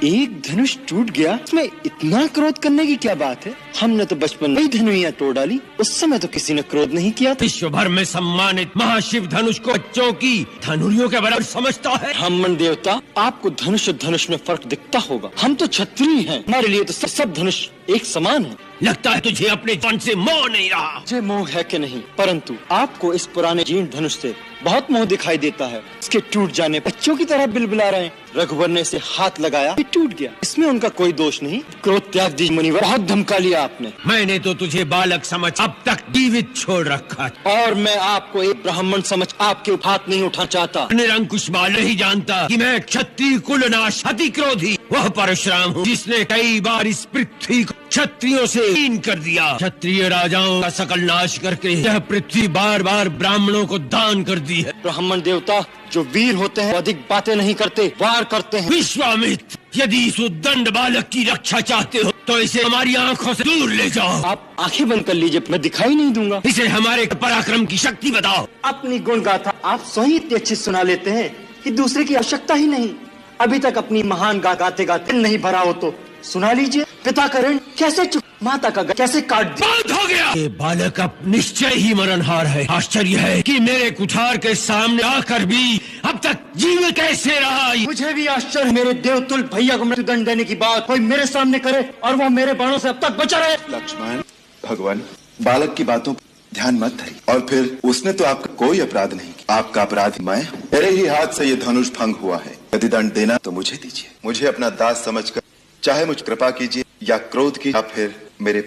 एक धनुष टूट गया, इसमें इतना क्रोध करने की क्या बात है? हमने तो बचपन में ही धनुइयाँ तोड़ डाली, उस समय तो किसी ने क्रोध नहीं किया था। विश्व भर में सम्मानित महाशिव धनुष को बच्चों की धनुरियों के बराबर समझता है। ब्राह्मण देवता, आपको धनुष और धनुष में फर्क दिखता होगा। हम तो क्षत्रिय हैं, हमारे लिए तो सब धनुष एक समान है। लगता है तुझे अपने जान से मोह नहीं रहा। मुझे मोह है कि नहीं, परंतु आपको इस पुराने जीर्ण धनुष से बहुत मोह दिखाई देता है। इसके टूट जाने बच्चों की तरह बिलबिला रहे हैं। रघुवर ने इसे हाथ लगाया, ये टूट गया, इसमें उनका कोई दोष नहीं। क्रोध त्याग दीजिए मुनिवर, बहुत धमका लिया आपने। मैंने तो तुझे बालक समझ अब तक जीवित छोड़ रखा, और मैं आपको एक ब्राह्मण समझ आपके हाथ नहीं उठा चाहता। निरंकुश बाल नहीं जानता कि मैं क्षत्रिय कुलनाश अति क्रोधी वह परशुराम हूँ, जिसने कई बार इस पृथ्वी को क्षत्रियों से हीन कर दिया। क्षत्रिय राजाओं का सकल नाश करके यह पृथ्वी बार बार ब्राह्मणों को दान कर दी है। ब्राह्मण देवता, जो वीर होते हैं अधिक बातें नहीं करते, वार करते हैं। विश्वामित्र, यदि इस उद्दंड बालक की रक्षा चाहते हो तो इसे हमारी आंखों से दूर ले जाओ। आप आंखें बंद कर लीजिए, मैं दिखाई नहीं दूंगा। इसे हमारे पराक्रम की शक्ति बताओ। अपनी गुण गाथा आप स्वयं इतनी अच्छी सुना लेते हैं कि दूसरे की आवश्यकता ही नहीं। अभी तक अपनी महान गाते गाते नहीं भरा हो तो सुना लीजिए। पिता का ऋण कैसे चुका, माता का कैसे काट दिया। बंद हो गया। ये बालक अब निश्चय ही मरणहार है। आश्चर्य है कि मेरे कुठार के सामने आकर भी अब तक जीवित कैसे रहा। मुझे भी आश्चर्य, मेरे देवतुल भैया को मृत्युदंड देने की बात कोई मेरे सामने करे और वो मेरे बाणों से अब तक बचा रहे। लक्ष्मण, भगवान, बालक की बातों पर ध्यान मत धरिए। और फिर उसने तो आपका कोई अपराध नहीं किया, आपका अपराध मैं हूँ। मेरे ही हाथ से ये धनुष भंग हुआ है। यदि दंड देना तो मुझे दीजिए। मुझे अपना दास समझकर चाहे मुझ कृपा कीजिए या क्रोध की, या फिर मेरे